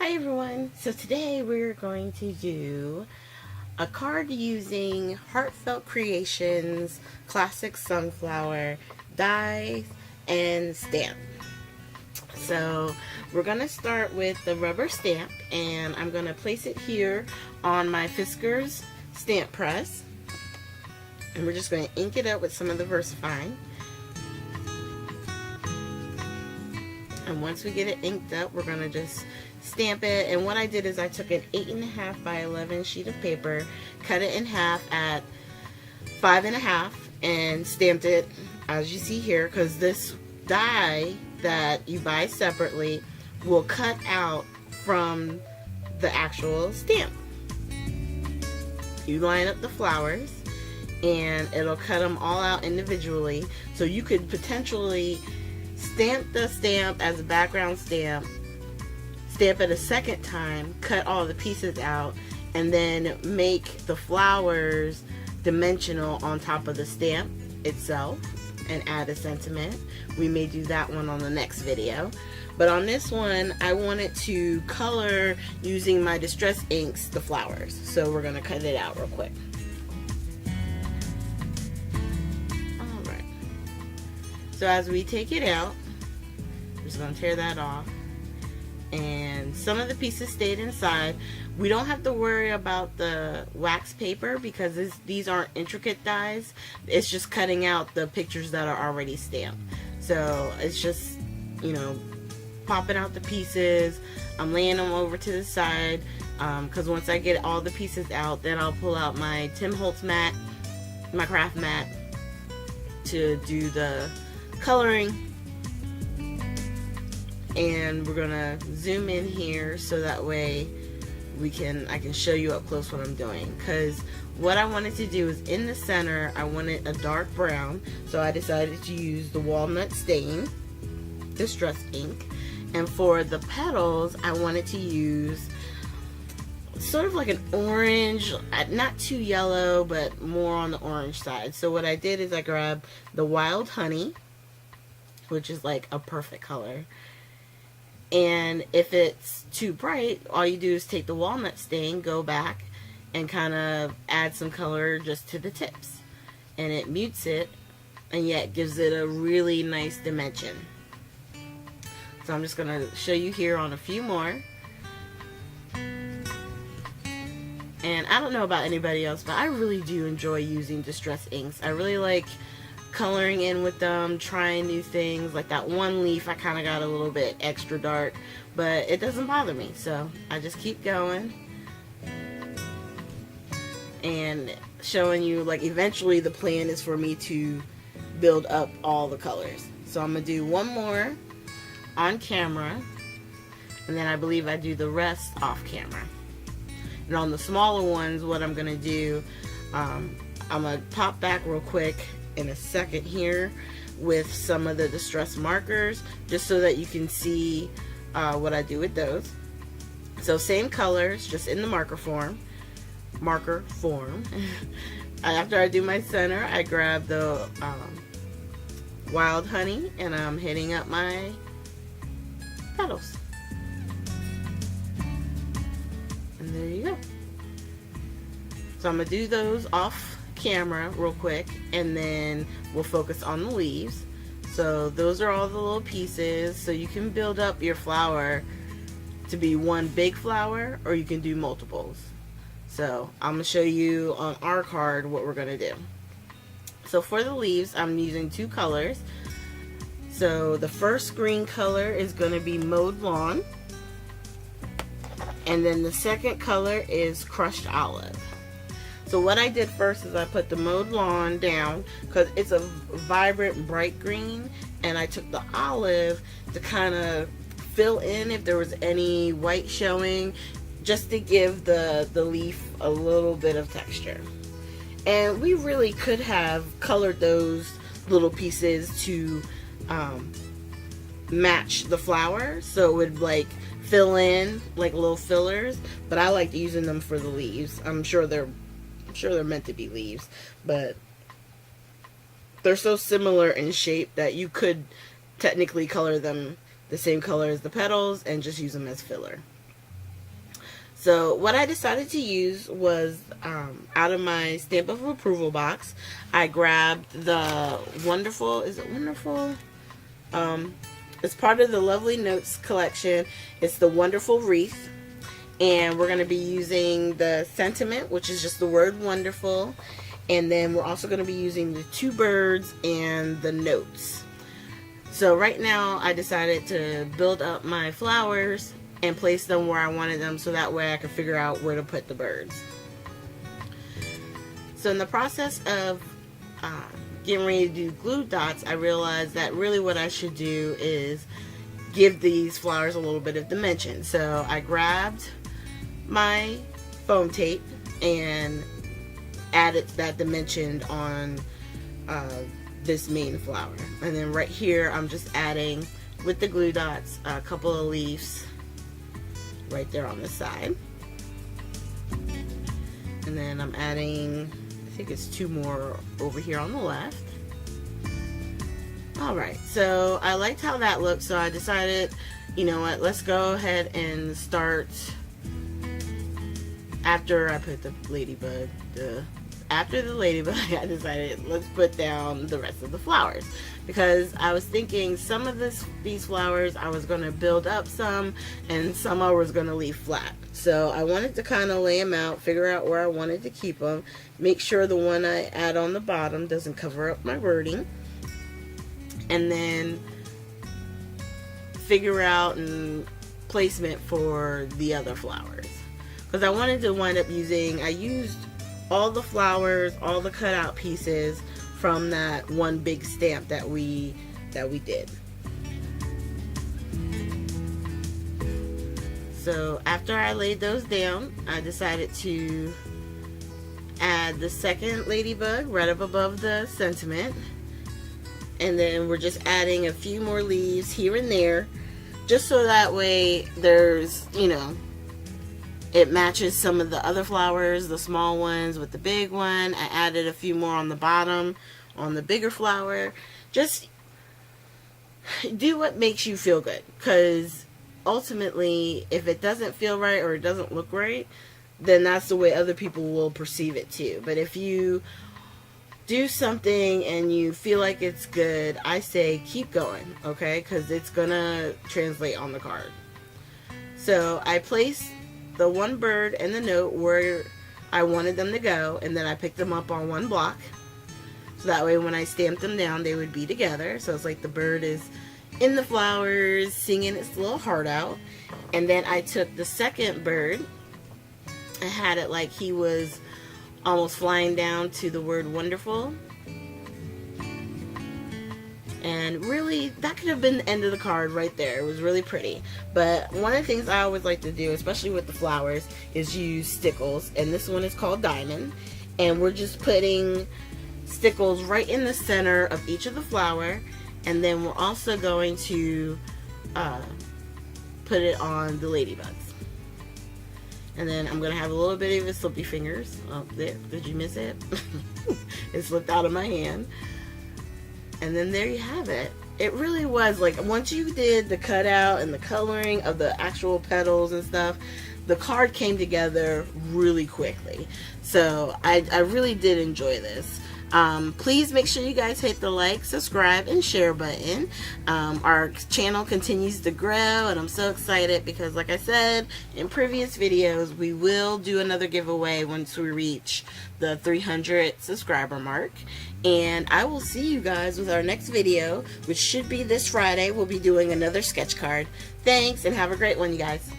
Hi everyone, so today we're going to do a card using Heartfelt Creations Classic Sunflower dies and stamp. So we're going to start with the rubber stamp, and I'm going to place it here on my Fiskars stamp press, and we're just going to ink it up with some of the VersaFine. And once we get it inked up, we're going to just stamp it. And what I did is I took an 8.5 by 11 sheet of paper, cut it in half at 5.5, and stamped it as you see here, because this die that you buy separately will cut out from the actual stamp. You line up the flowers and it'll cut them all out individually, so you could potentially stamp the stamp as a background stamp, stamp it a second time, cut all the pieces out, and then make the flowers dimensional on top of the stamp itself and add a sentiment. We may do that one on the next video. But on this one, I wanted to color using my Distress inks the flowers. So we're going to cut it out real quick. Alright. So as we take it out, we're just going to tear that off. And some of the pieces stayed inside. We don't have to worry about the wax paper because these aren't intricate dies. It's just cutting out the pictures that are already stamped. So it's just, you know, popping out the pieces. I'm laying them over to the side because once I get all the pieces out, then I'll pull out my Tim Holtz mat, my craft mat, to do the coloring. And we're gonna zoom in here so that way I can show you up close what I'm doing, because what I wanted to do is in the center I wanted a dark brown, so I decided to use the walnut stain Distress ink, and for the petals I wanted to use sort of like an orange, not too yellow but more on the orange side. So what I did is I grabbed the Wild Honey, which is like a perfect color. And if it's too bright, all you do is take the walnut stain, go back, and kind of add some color just to the tips. And it mutes it, and yet gives it a really nice dimension. So I'm just going to show you here on a few more. And I don't know about anybody else, but I really do enjoy using Distress inks. I really like coloring in with them, trying new things. Like that one leaf, I kind of got a little bit extra dark, but it doesn't bother me, so I just keep going and showing you, like, eventually the plan is for me to build up all the colors. So I'm gonna do one more on camera, and then I believe I do the rest off camera. And on the smaller ones, what I'm gonna do, I'm gonna pop back real quick in a second here with some of the Distress markers, just so that you can see what I do with those. So same colors, just in the marker form. After I do my center, I grab the Wild Honey, and I'm hitting up my petals. And there you go. So I'm gonna do those off camera real quick, and then we'll focus on the leaves. So those are all the little pieces, so you can build up your flower to be one big flower, or you can do multiples. So I'm gonna show you on our card what we're gonna do. So for the leaves, I'm using two colors. So the first green color is gonna be Mowed Lawn, and then the second color is Crushed Olive. So what I did first is I put the Mowed Lawn down because it's a vibrant bright green, and I took the olive to kind of fill in if there was any white showing, just to give the leaf a little bit of texture. And we really could have colored those little pieces to match the flower, so it would like fill in like little fillers, but I like using them for the leaves. I'm sure they're meant to be leaves, but they're so similar in shape that you could technically color them the same color as the petals and just use them as filler. So what I decided to use was out of my stamp of approval box, I grabbed the Wonderful, is it Wonderful? It's part of the Lovely Notes collection. It's the Wonderful Wreath. And we're going to be using the sentiment, which is just the word wonderful. And then we're also going to be using the 2 birds and the notes. So right now I decided to build up my flowers and place them where I wanted them, so that way I could figure out where to put the birds. So in the process of getting ready to do glue dots, I realized that really what I should do is give these flowers a little bit of dimension. So I grabbed my foam tape and added that dimension on this main flower. And then right here I'm just adding, with the glue dots, a couple of leaves right there on the side. And then I'm adding, I think it's 2 more over here on the left. Alright, so I liked how that looked, so I decided, you know what, let's go ahead and start after I put the ladybug. After the ladybug, I decided let's put down the rest of the flowers, because I was thinking some of these flowers I was going to build up some, and some I was going to leave flat. So I wanted to kind of lay them out, figure out where I wanted to keep them, make sure the one I add on the bottom doesn't cover up my wording, and then figure out placement for the other flowers. Because I wanted to wind up using, I used all the flowers, all the cutout pieces from that one big stamp that we did. So after I laid those down, I decided to add the second ladybug right up above the sentiment. And then we're just adding a few more leaves here and there, just so that way there's, you know, it matches some of the other flowers, the small ones with the big one. I added a few more on the bottom on the bigger flower. Just do what makes you feel good, because ultimately if it doesn't feel right or it doesn't look right, then that's the way other people will perceive it too. But if you do something and you feel like it's good, I say keep going, okay? Because it's gonna translate on the card. So I placed the 1 bird and the note where I wanted them to go, and then I picked them up on 1 block, so that way when I stamped them down they would be together. So it's like the bird is in the flowers singing its little heart out. And then I took the second bird and had it like he was almost flying down to the word wonderful. And really, that could have been the end of the card right there. It was really pretty. But one of the things I always like to do, especially with the flowers, is use stickles. And this one is called Diamond. And we're just putting stickles right in the center of each of the flower. And then we're also going to put it on the ladybugs. And then I'm going to have a little bit of his slippy fingers. Oh, there. Did you miss it? It slipped out of my hand. And then there you have it. It really was like, once you did the cutout and the coloring of the actual petals and stuff, the card came together really quickly. So I really did enjoy this. Please make sure you guys hit the like, subscribe, and share button. Our channel continues to grow, and I'm so excited because, like I said in previous videos, we will do another giveaway once we reach the 300 subscriber mark. And I will see you guys with our next video, which should be this Friday. We'll be doing another sketch card. Thanks, and have a great one, you guys.